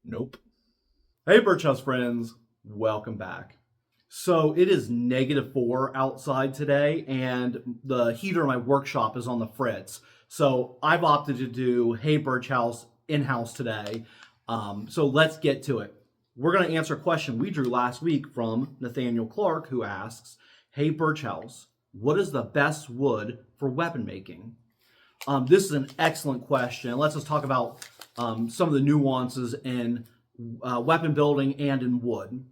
Nope. Hey, Birchouse friends, welcome back. So it is -4 outside today, and the heater in my workshop is on the fritz. So I've opted to do Hey Birchouse in-house today. So let's get to it. We're going to answer a question we drew last week from Nathaniel Clark, who asks, Hey Birchouse, what is the best wood for weapon making? This is an excellent question. It lets us talk about some of the nuances in weapon building and in wood.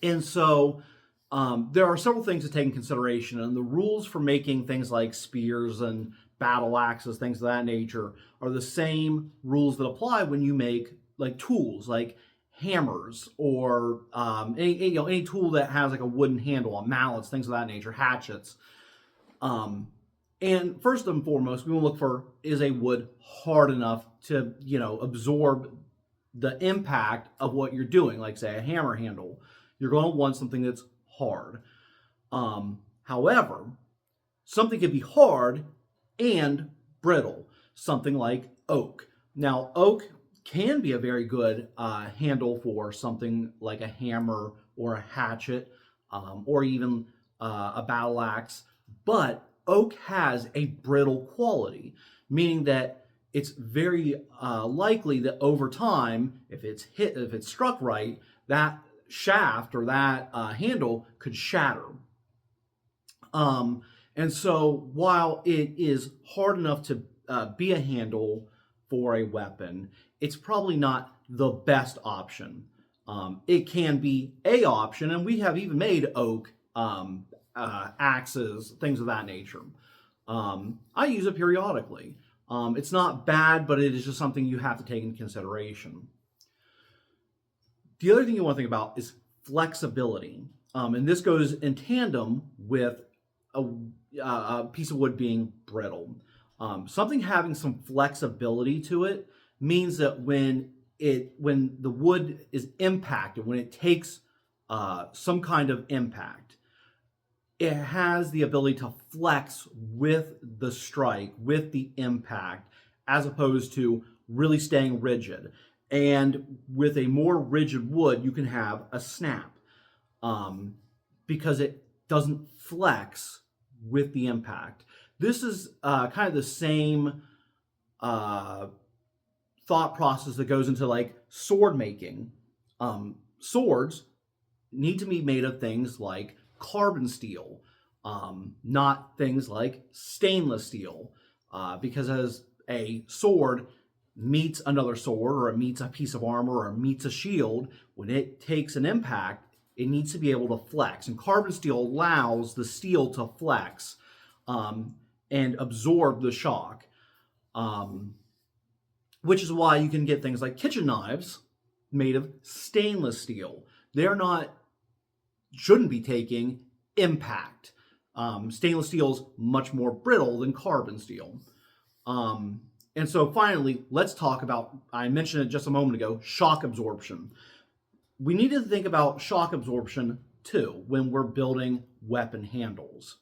And so there are several things to take in consideration, and the rules for making things like spears and battle axes, things of that nature, are the same rules that apply when you make like tools, like hammers or any tool that has like a wooden handle, mallets, things of that nature, hatchets. And first and foremost, we want to look for, is a wood hard enough to absorb the impact of what you're doing, like say a hammer handle. You're going to want something that's hard. However, something can be hard and brittle, something like oak. Now, oak can be a very good handle for something like a hammer or a hatchet, or even a battle axe, but oak has a brittle quality, meaning that it's very likely that over time, if it's struck right, that shaft or that handle could shatter. And so while it is hard enough to be a handle for a weapon, it's probably not the best option. It can be a option, and we have even made oak axes, things of that nature. I use it periodically. It's not bad, but it is just something you have to take into consideration. The other thing you want to think about is flexibility. And this goes in tandem with a piece of wood being brittle. Something having some flexibility to it means that when the wood is impacted, when it takes some kind of impact, it has the ability to flex with the strike, with the impact, as opposed to really staying rigid. And with a more rigid wood, you can have a snap because it doesn't flex with the impact. This is kind of the same thought process that goes into like sword making. Swords need to be made of things like carbon steel, not things like stainless steel, because as a sword meets another sword, or it meets a piece of armor, or it meets a shield, when it takes an impact, it needs to be able to flex. And carbon steel allows the steel to flex and absorb the shock, which is why you can get things like kitchen knives made of stainless steel. Shouldn't be taking impact. Stainless steel is much more brittle than carbon steel. And so finally, let's talk about, I mentioned it just a moment ago, shock absorption. We need to think about shock absorption too when we're building weapon handles.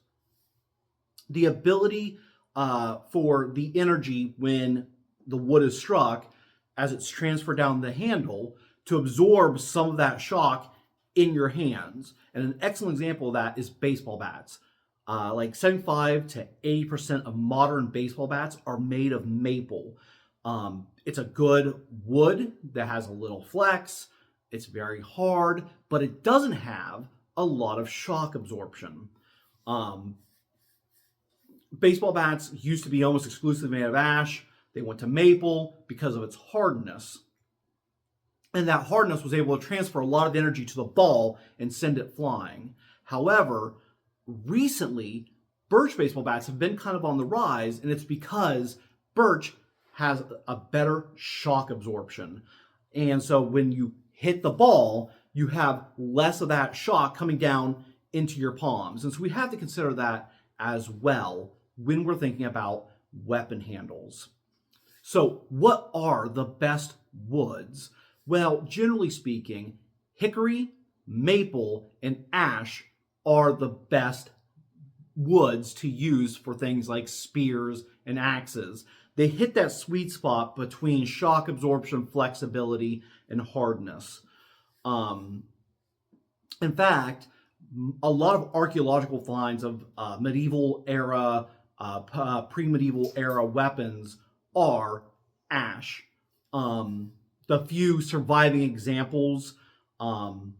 The ability for the energy when the wood is struck, as it's transferred down the handle, to absorb some of that shock in your hands. And an excellent example of that is baseball bats. Like 75 to 80% of modern baseball bats are made of maple. It's a good wood that has a little flex. It's very hard, but it doesn't have a lot of shock absorption. Baseball bats used to be almost exclusively made of ash. They went to maple because of its hardness. And that hardness was able to transfer a lot of energy to the ball and send it flying. However, recently, birch baseball bats have been kind of on the rise, and it's because birch has a better shock absorption. And so when you hit the ball, you have less of that shock coming down into your palms. And so we have to consider that as well when we're thinking about weapon handles. So what are the best woods? Well, generally speaking, hickory, maple, and ash are the best woods to use for things like spears and axes. They hit that sweet spot between shock absorption, flexibility, and hardness. In fact, a lot of archaeological finds of medieval era, pre-medieval era weapons are ash. The few surviving examples, and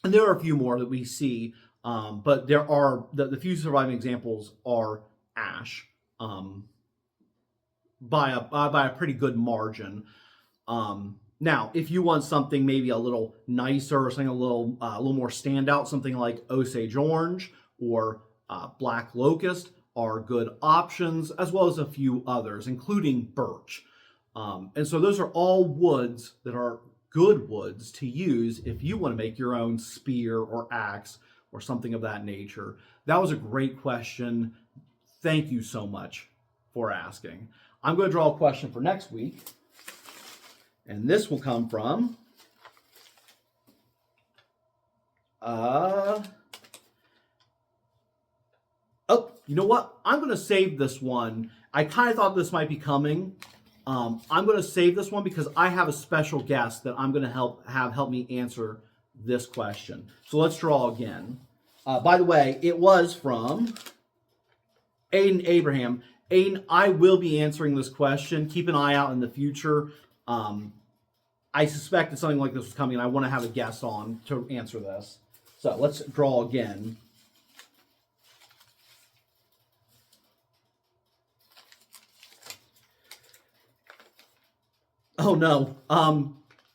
there are a few more that we see, but there are the few surviving examples are ash, by a pretty good margin. Now, if you want something maybe a little nicer or something a little more standout, something like Osage orange or black locust are good options, as well as a few others, including birch. And so those are all woods that are good woods to use if you want to make your own spear or axe or something of that nature. That was a great question. Thank you so much for asking. I'm going to draw a question for next week. And this will come from oh, you know what? I'm going to save this one. I kind of thought this might be coming. I'm going to save this one because I have a special guest that I'm going to help me answer this question. So let's draw again. By the way, it was from Aiden Abraham. Aiden, I will be answering this question. Keep an eye out in the future. I suspected something like this was coming, and I want to have a guest on to answer this. So let's draw again. Oh no.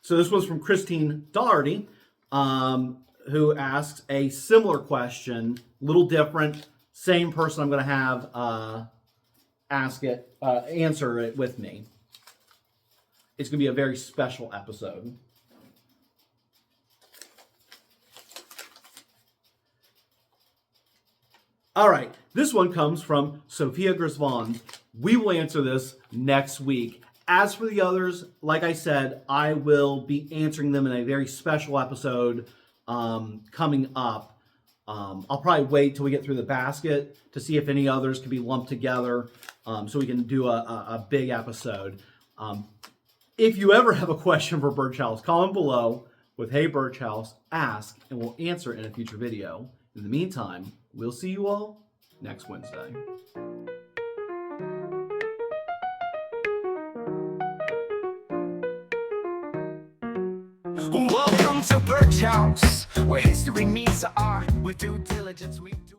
So this was from Christine Doherty, who asks a similar question, a little different. Same person I'm going to have answer it with me. It's going to be a very special episode. All right, this one comes from Sophia Grisvon. We will answer this next week. As for the others, like I said, I will be answering them in a very special episode coming up. I'll probably wait till we get through the basket to see if any others can be lumped together so we can do a big episode. If you ever have a question for Birchouse, comment below with "Hey Birchouse, ask," and we'll answer it in a future video. In the meantime, we'll see you all next Wednesday. Welcome to Birchouse, where history meets the art. With due diligence we do